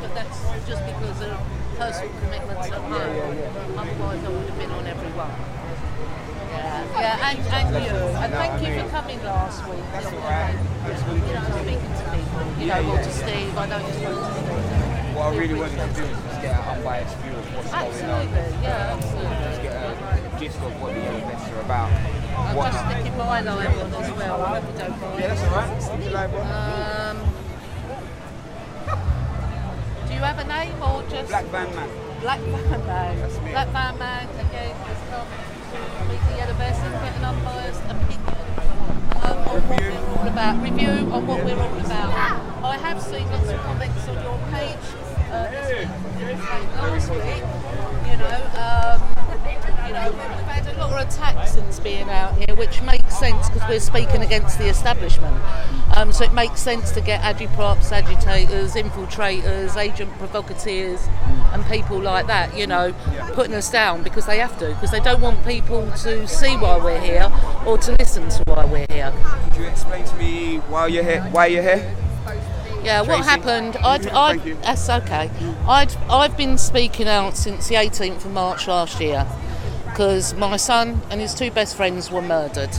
but that's just because of personal commitments at home. Otherwise, I would have been on every one. Yeah, and you. And thank you for coming last week. That's all right. Speaking to people. Or to Steve. I know you spoke to Steve. What I really wanted to do is just get an unbiased view of what's going on. Yeah, absolutely. Just get a gist of what the events are about. I'm just sticking my live on as well. I hope you don't mind. Yeah, that's all right. Stick your live on. Do you have a name or just... Black Van Man. Black Van Man. That's me. Black Van Man, again, has come to meet the Yellow Vest and get an unbiased opinion on what we're all about. Review on what we're all about. I have seen lots of comments on your page last week. We've had a lot of attacks since being out here, which makes sense because we're speaking against the establishment. So it makes sense to get agiprops, agitators, infiltrators, agent provocateurs, and people like that, putting us down because they have to, because they don't want people to see why we're here or to listen to why we're here. Could you explain to me why you're here? Yeah, Tracy? what happened? That's okay. I've been speaking out since the 18th of March last year because my son and his two best friends were murdered.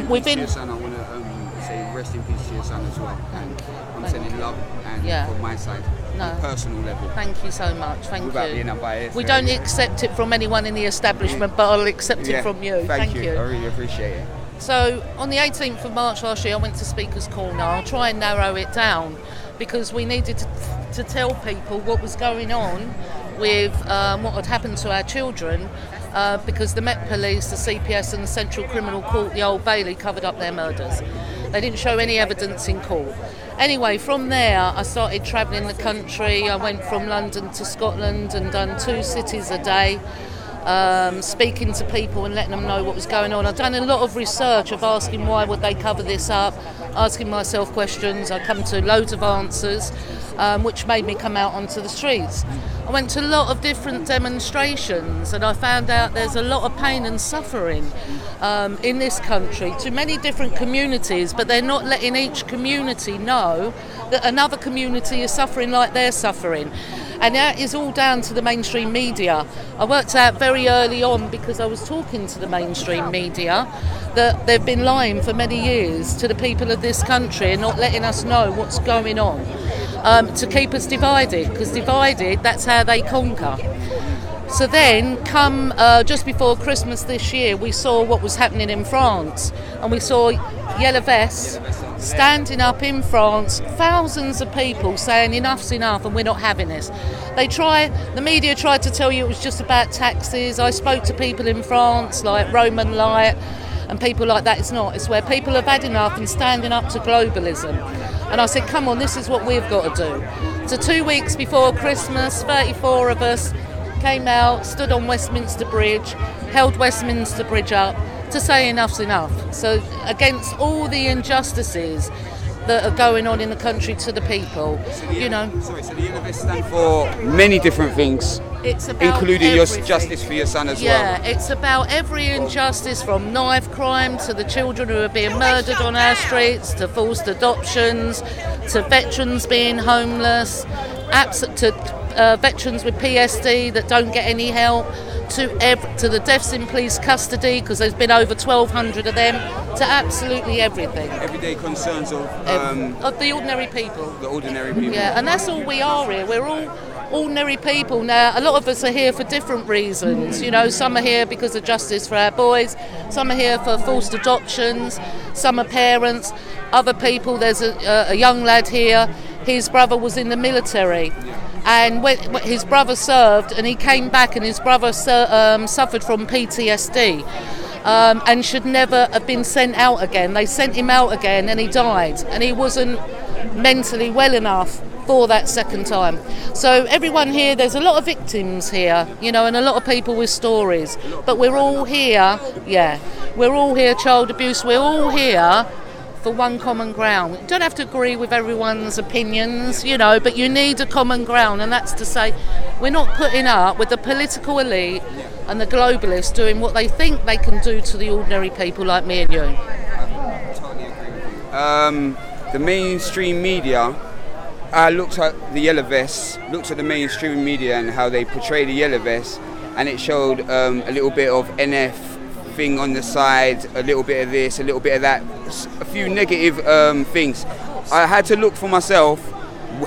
We've been. I want to say rest in peace to your son as well. And I'm sending love and from my side, on a personal level. Thank you so much. Thank you. Without being unbiased. We don't accept it from anyone in the establishment, but I'll accept it from you. Thank you. I really appreciate it. So on the 18th of March last year, I went to Speaker's Corner. I'll try and narrow it down because we needed to tell people what was going on with what had happened to our children because the Met Police, the CPS and the Central Criminal Court, the Old Bailey, covered up their murders. They didn't show any evidence in court. Anyway, from there, I started travelling the country. I went from London to Scotland and done 2 cities a day. Speaking to people and letting them know what was going on. I've done a lot of research of asking why would they cover this up, asking myself questions. I come to loads of answers, which made me come out onto the streets. I went to a lot of different demonstrations and I found out there's a lot of pain and suffering in this country to many different communities, but they're not letting each community know that another community is suffering like they're suffering. And that is all down to the mainstream media. I worked out very early on, because I was talking to the mainstream media, that they've been lying for many years to the people of this country and not letting us know what's going on, to keep us divided, because divided, that's how they conquer. So then, come just before Christmas this year, we saw what was happening in France, and we saw Yellow Vests standing up in France, thousands of people saying enough's enough and we're not having this. The media tried to tell you it was just about taxes. I spoke to people in France like Roman Light and people like that. It's not. It's where people have had enough and standing up to globalism. And I said, come on, this is what we've got to do. So 2 weeks before Christmas, 34 of us came out, stood on Westminster Bridge, held Westminster Bridge up to say enough's enough. So against all the injustices that are going on in the country to the people, so the Yellow Vests stand for many different things, including your justice for your son as well. Yeah, it's about every injustice, from knife crime to the children who are being murdered on our streets, to forced adoptions, to veterans being homeless, to veterans with PSD that don't get any help, to the deaths in police custody, because there's been over 1,200 of them, to absolutely everything. Everyday concerns of the ordinary people. The ordinary people. Yeah, and that's all we are here. We're all ordinary people. Now, a lot of us are here for different reasons. Some are here because of justice for our boys, some are here for forced adoptions, some are parents, other people. There's a young lad here, his brother was in the military. And when his brother served, and he came back, and his brother suffered from PTSD and should never have been sent out again. They sent him out again, and he died, and he wasn't mentally well enough for that second time. So everyone here, there's a lot of victims here, and a lot of people with stories. But we're all here, we're all here, child abuse, we're all here for one common ground. You don't have to agree with everyone's opinions, but you need a common ground, and that's to say we're not putting up with the political elite and the globalists doing what they think they can do to the ordinary people like me and you. I totally agree with you. The mainstream media I looked at the yellow vests, looked at the mainstream media and how they portray the yellow vests, and it showed a little bit of NF thing on the side, a little bit of this, a little bit of that, a few negative things. I had to look for myself,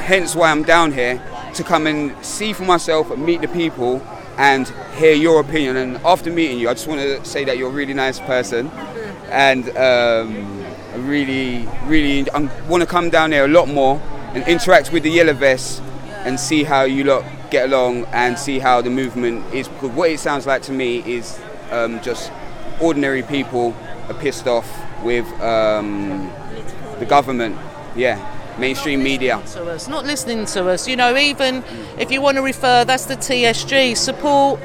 hence why I'm down here, to come and see for myself and meet the people and hear your opinion. And after meeting you, I just want to say that you're a really nice person, and I want to come down there a lot more and interact with the yellow vests and see how you lot get along and see how the movement is. Because what it sounds like to me is just ordinary people are pissed off with the government, mainstream media. Not listening to us. You know, even if you want to refer, that's the TSG, Support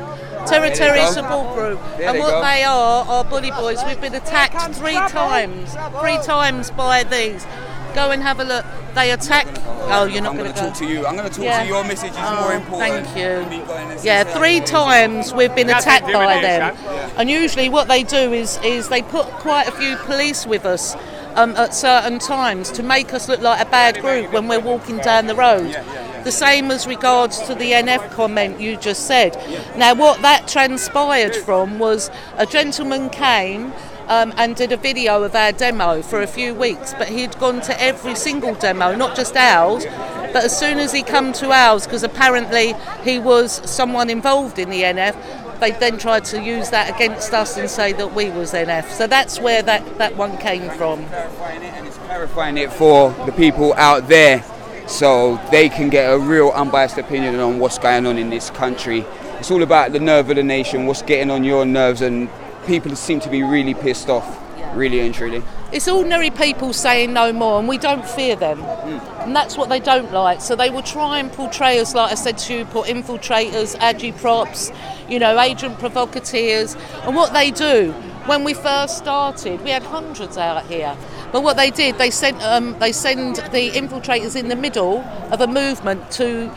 Territory Support Group. And what they are bully boys. We've been attacked three times by these. Go and have a look. They attack. Oh, you're not going to talk to you. I'm going to talk to you. Your message is more important. Thank you. Yeah, 3 times we've been attacked by them. And usually what they do is they put quite a few police with us at certain times to make us look like a bad group when we're walking down the road. The same as regards to the NF comment you just said. Now, what that transpired from was a gentleman came and did a video of our demo for a few weeks, but he'd gone to every single demo, not just ours, but as soon as he come to ours, because apparently he was someone involved in the NF, they then tried to use that against us and say that we was NF. So that's where that one came from. It's clarifying it for the people out there so they can get a real unbiased opinion on what's going on in this country. It's all about the nerve of the nation, what's getting on your nerves, and people seem to be really pissed off, really and truly. It's ordinary people saying no more, and we don't fear them. And that's what they don't like. So they will try and portray us, like I said to you, put infiltrators, agiprops, agent provocateurs. And what they do, when we first started, we had hundreds out here. But what they did, they send the infiltrators in the middle of a movement to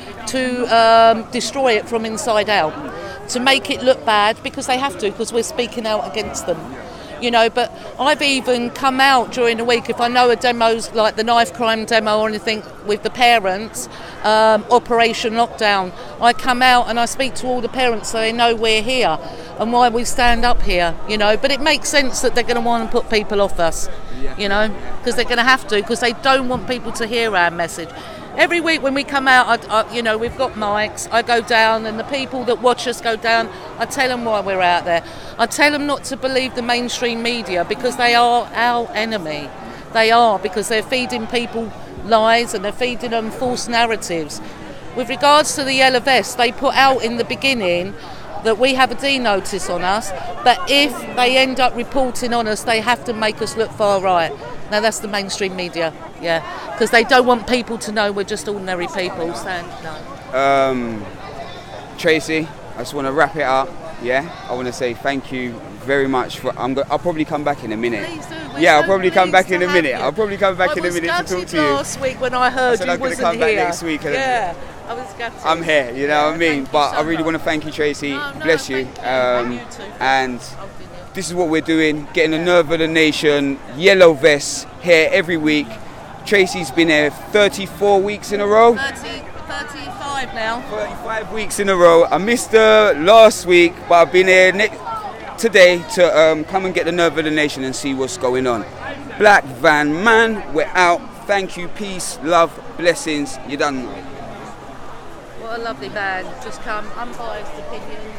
destroy it from inside out, to make it look bad, because they have to, because we're speaking out against them. But I've even come out during the week, if I know a demo's like the knife crime demo or anything with the parents, Operation Lockdown, I come out and I speak to all the parents so they know we're here and why we stand up here, But it makes sense that they're going to want to put people off us, because they're going to have to, because they don't want people to hear our message. Every week when we come out, we've got mics, I go down, and the people that watch us go down, I tell them why we're out there. I tell them not to believe the mainstream media, because they are our enemy. They are, because they're feeding people lies and they're feeding them false narratives. With regards to the yellow vest, they put out in the beginning that we have a D notice on us, but if they end up reporting on us, they have to make us look far right. Now that's the mainstream media, because they don't want people to know we're just ordinary people. So, no. Tracy, I just want to wrap it up. I want to say thank you very much. I'll probably come back in a minute. Please do. I'll probably come back in a minute. I'll probably come back in a minute to talk to you. Last week when I heard you I'm wasn't come here. Back next week. I was gutted. I'm here, you know what I mean? But I really want to thank you, Tracy. Bless you. And this is what we're doing, getting the nerve of the nation, yellow vests here every week. Tracy's been here 34 weeks in a row. 35 now. 35 weeks in a row. I missed her last week, but I've been here today to come and get the nerve of the nation and see what's going on. Black Van Man, we're out. Thank you, peace, love, blessings. You done. What a lovely band. Just come, unbiased opinion.